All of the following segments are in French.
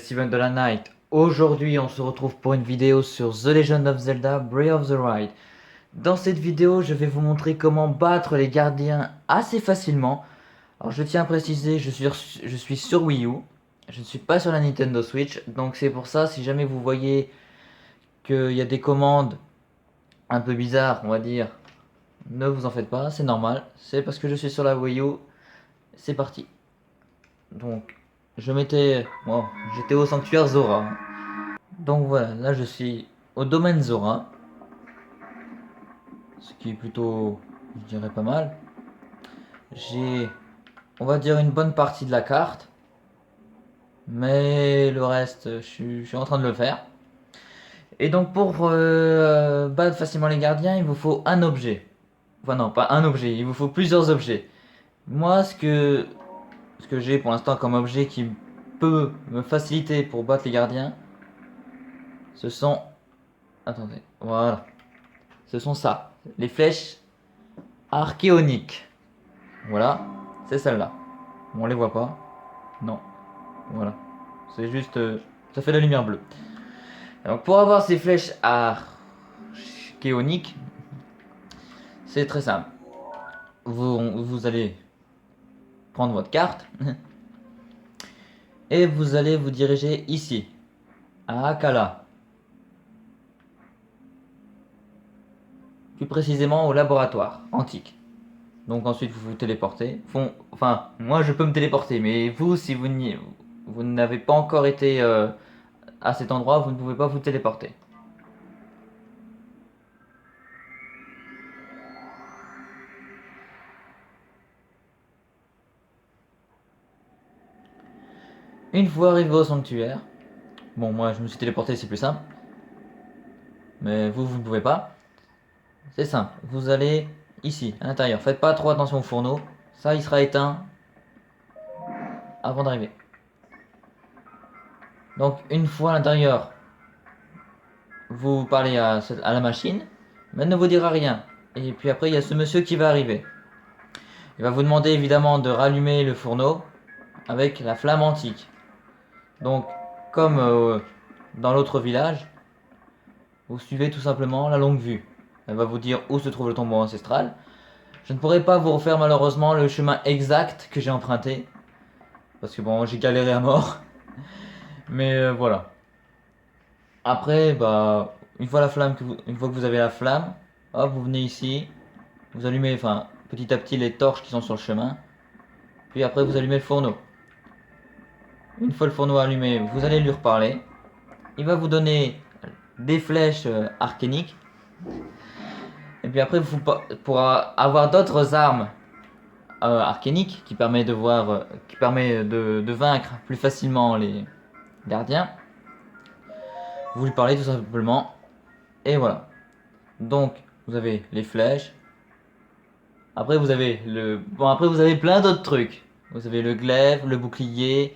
Steven de la Night. Aujourd'hui, on se retrouve pour une vidéo sur The Legend of Zelda Breath of the Wild. Dans cette vidéo, je vais vous montrer comment battre les gardiens assez facilement. Alors, je tiens à préciser, je suis sur Wii U. Je ne suis pas sur la Nintendo Switch. Donc, c'est pour ça, si jamais vous voyez qu'il y a des commandes un peu bizarres, on va dire, ne vous en faites pas, c'est normal. C'est parce que je suis sur la Wii U. C'est parti. Donc, bon, j'étais au sanctuaire Zora. Donc voilà, là je suis au domaine Zora, ce qui est plutôt, je dirais, pas mal. J'ai, on va dire, une bonne partie de la carte, mais le reste, je suis en train de le faire. Et donc pour battre facilement les gardiens, il vous faut un objet. Enfin non, pas un objet, il vous faut plusieurs objets. Moi, ce que j'ai pour l'instant comme objet qui peut me faciliter pour battre les gardiens, ce sont... Attendez, voilà. Ce sont ça, les flèches archéoniques. Voilà, c'est celle-là. On les voit pas. Non, voilà. C'est juste... ça fait la lumière bleue. Donc pour avoir ces flèches archéoniques, c'est très simple. Vous allez prendre votre carte et vous allez vous diriger ici, à Akala. Plus précisément au laboratoire antique. Donc ensuite vous vous téléportez. Enfin, moi je peux me téléporter, mais vous, si vous n'avez pas encore été à cet endroit, vous ne pouvez pas vous téléporter. Une fois arrivé au sanctuaire, bon moi je me suis téléporté, c'est plus simple, mais vous ne pouvez pas. C'est simple, vous allez ici, à l'intérieur. Faites pas trop attention au fourneau, ça il sera éteint avant d'arriver. Donc une fois à l'intérieur, vous parlez à la machine, mais elle ne vous dira rien. Et puis après il y a ce monsieur qui va arriver. Il va vous demander évidemment de rallumer le fourneau avec la flamme antique. Donc comme dans l'autre village, vous suivez tout simplement la longue vue. Elle va vous dire où se trouve le tombeau ancestral. Je ne pourrai pas vous refaire malheureusement le chemin exact que j'ai emprunté. Parce que bon, j'ai galéré à mort. Mais voilà. Après, bah, une fois que vous avez la flamme, hop, vous venez ici. Vous allumez, enfin, petit à petit les torches qui sont sur le chemin. Puis après, vous allumez le fourneau. Une fois le fourneau allumé, vous allez lui reparler. Il va vous donner des flèches archéniques. Et puis après, pour avoir d'autres armes archéniques qui permet de vaincre plus facilement les gardiens, vous lui parlez tout simplement. Et voilà. Donc, vous avez les flèches. Après, après, vous avez plein d'autres trucs. Vous avez le glaive, le bouclier,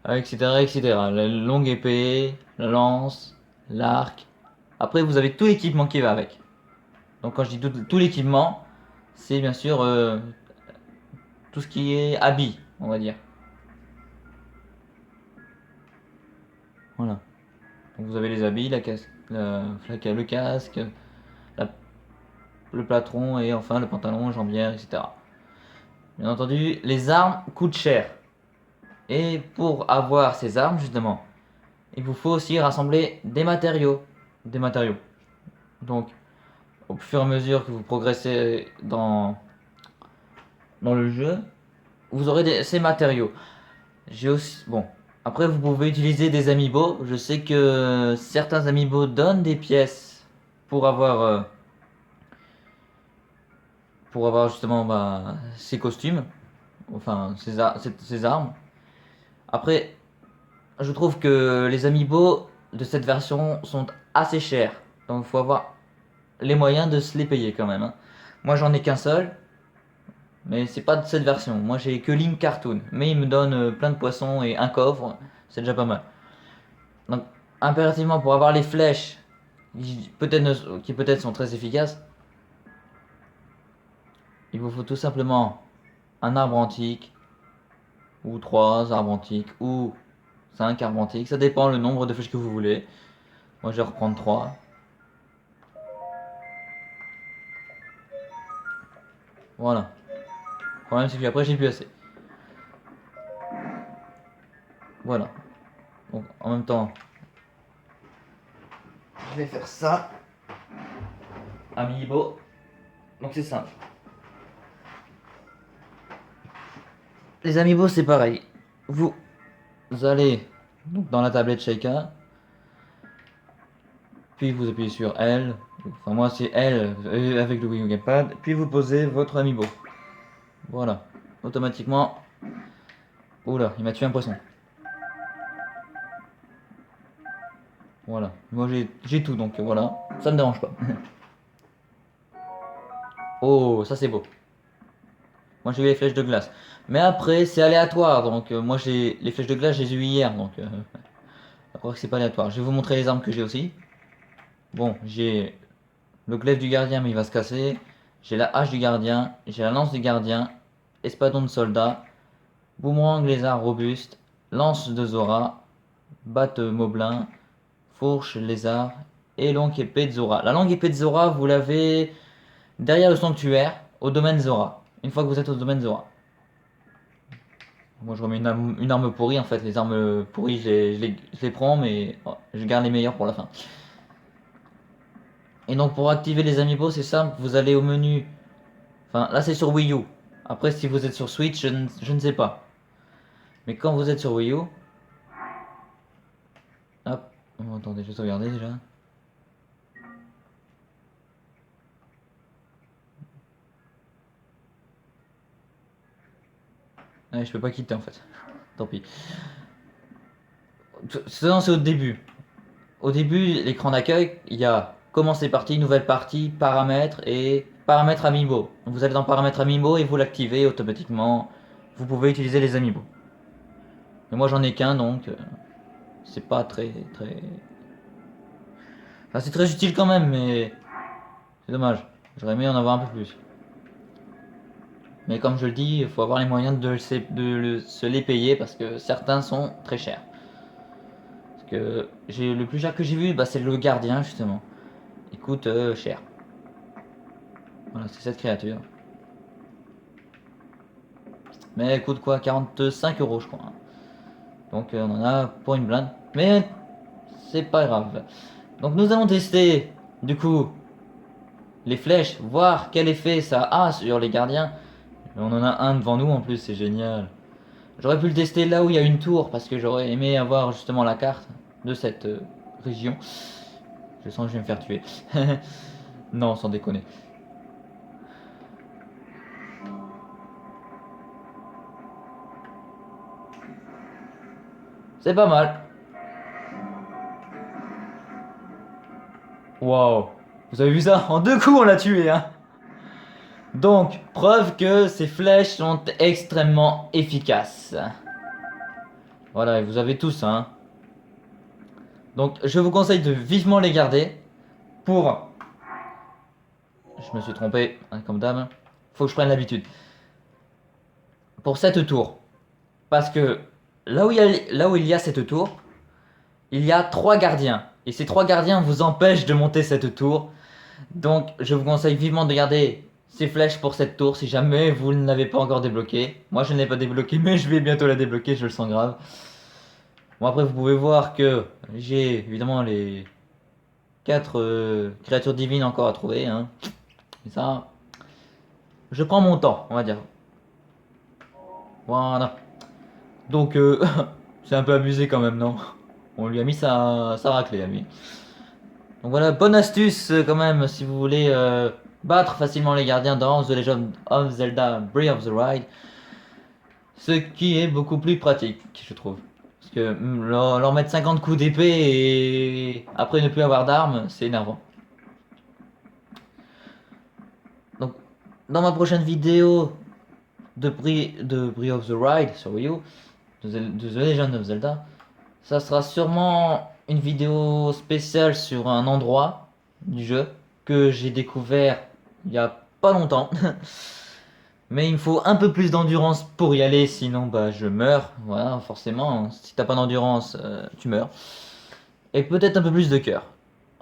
etc., etc. La longue épée, la lance, l'arc. Après, vous avez tout l'équipement qui va avec. Donc, quand je dis tout l'équipement, c'est bien sûr tout ce qui est habit, on va dire. Voilà. Donc, vous avez les habits, le casque, la- le plastron et enfin le pantalon, jambière, etc. Bien entendu, les armes coûtent cher. Et pour avoir ces armes, justement, il vous faut aussi rassembler des matériaux. Des matériaux. Donc, au fur et à mesure que vous progressez dans le jeu, vous aurez ces matériaux. J'ai aussi, bon, après vous pouvez utiliser des amiibo. Je sais que certains amiibo donnent des pièces pour avoir justement bah, ces costumes, enfin ces armes. Après, je trouve que les amiibo de cette version sont assez chers. Donc il faut avoir les moyens de se les payer quand même, hein. Moi j'en ai qu'un seul, mais c'est pas de cette version. Moi j'ai que Link Cartoon, mais il me donne plein de poissons et un coffre, c'est déjà pas mal. Donc impérativement pour avoir les flèches qui peut-être sont très efficaces, il vous faut tout simplement un arbre antique, ou trois arbres antiques, ou 5 argentiques, ça dépend le nombre de flèches que vous voulez. Moi je vais reprendre 3. Voilà. Le problème c'est qu'après j'ai plus assez. Voilà. Donc en même temps, je vais faire ça. Amiibo. Donc c'est simple. Les amiibo c'est pareil. Vous allez donc dans la tablette chacun. Puis vous appuyez sur L. Enfin moi c'est L avec le Wii U Gamepad. Puis vous posez votre amiibo. Voilà. Automatiquement. Oula, il m'a tué un poisson. Voilà. Moi j'ai tout donc voilà. Ça me dérange pas. Oh, ça c'est beau. Moi j'ai eu les flèches de glace. Mais après c'est aléatoire donc moi j'ai les flèches de glace, je les ai eu hier donc je crois que c'est pas aléatoire. Je vais vous montrer les armes que j'ai aussi. Bon, j'ai le glaive du gardien mais il va se casser. J'ai la hache du gardien, j'ai la lance du gardien, espadon de soldat, boomerang lézard robuste, lance de Zora, batte moblin, fourche lézard et longue épée de Zora. La longue épée de Zora, vous l'avez derrière le sanctuaire, au domaine Zora. Une fois que vous êtes au domaine Zora. Moi je remets une arme pourrie en fait. Les armes pourries je les prends mais oh, je garde les meilleures pour la fin. Et donc pour activer les amiibo c'est simple, vous allez au menu. Enfin là c'est sur Wii U. Après si vous êtes sur Switch je ne sais pas. Mais quand vous êtes sur Wii U. Hop. Oh, attendez je vais sauvegarder déjà. Ouais, je peux pas quitter en fait. Tant pis. C'est au début. Au début, l'écran d'accueil, il y a commencer partie, nouvelle partie, paramètres et paramètres amiibo. Vous allez dans paramètres amiibo et vous l'activez automatiquement. Vous pouvez utiliser les amiibo. Mais moi j'en ai qu'un donc c'est pas très. Enfin, c'est très utile quand même, mais c'est dommage. J'aurais aimé en avoir un peu plus. Mais comme je le dis, il faut avoir les moyens de se les payer parce que certains sont très chers. Parce que le plus cher que j'ai vu, bah, c'est le gardien justement. Il coûte cher. Voilà, c'est cette créature. Mais elle coûte quoi 45 euros je crois. Donc on en a pour une blinde. Mais c'est pas grave. Donc nous allons tester du coup les flèches, voir quel effet ça a sur les gardiens. On en a un devant nous en plus, c'est génial. J'aurais pu le tester là où il y a une tour parce que j'aurais aimé avoir justement la carte de cette région. Je sens que je vais me faire tuer. Non, sans déconner. C'est pas mal. Waouh. Vous avez vu ça? En 2 coups on l'a tué hein. Donc, preuve que ces flèches sont extrêmement efficaces. Voilà, et vous avez tous hein. Donc je vous conseille de vivement les garder pour... Je me suis trompé, hein, comme dame. Faut que je prenne l'habitude. Pour cette tour. Parce que là où il y a cette tour, il y a 3 gardiens. Et ces 3 gardiens vous empêchent de monter cette tour. Donc je vous conseille vivement de garder ces flèches pour cette tour si jamais vous ne l'avez pas encore débloqué. Moi je ne l'ai pas débloqué mais je vais bientôt la débloquer, je le sens grave. Bon après vous pouvez voir que j'ai évidemment les 4 créatures divines encore à trouver. Hein. Et ça, je prends mon temps, on va dire. Voilà. Donc c'est un peu abusé quand même, non? On lui a mis sa raclée à lui. Donc voilà, bonne astuce quand même si vous voulez battre facilement les gardiens dans The Legend of Zelda Breath of the Wild. Ce qui est beaucoup plus pratique, je trouve. Parce que leur mettre 50 coups d'épée et après ne plus avoir d'armes, c'est énervant. Donc, dans ma prochaine vidéo de Breath of the Wild sur Wii U, de The Legend of Zelda, ça sera sûrement une vidéo spéciale sur un endroit du jeu que j'ai découvert il y a pas longtemps. Mais il me faut un peu plus d'endurance pour y aller, sinon bah je meurs. Voilà, forcément, si t'as pas d'endurance, tu meurs. Et peut-être un peu plus de cœur.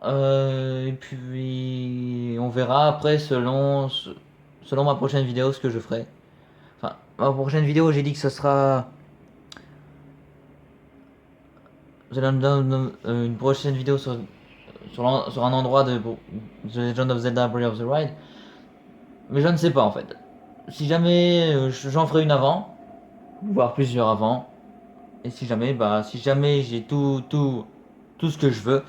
Et puis on verra après selon ma prochaine vidéo ce que je ferai. Enfin, ma prochaine vidéo, j'ai dit que ce sera une prochaine vidéo sur un endroit de The Legend of Zelda Breath of the Wild. Mais je ne sais pas en fait. Si jamais j'en ferai une avant, voire plusieurs avant. Et si jamais j'ai tout ce que je veux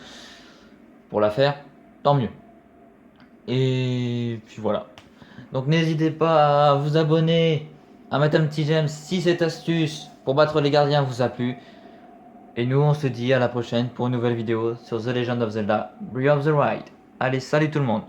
pour la faire, tant mieux. Et puis voilà. Donc n'hésitez pas à vous abonner, à mettre un petit j'aime si cette astuce pour battre les gardiens vous a plu. Et nous on se dit à la prochaine pour une nouvelle vidéo sur The Legend of Zelda Breath of the Wild. Allez, salut tout le monde!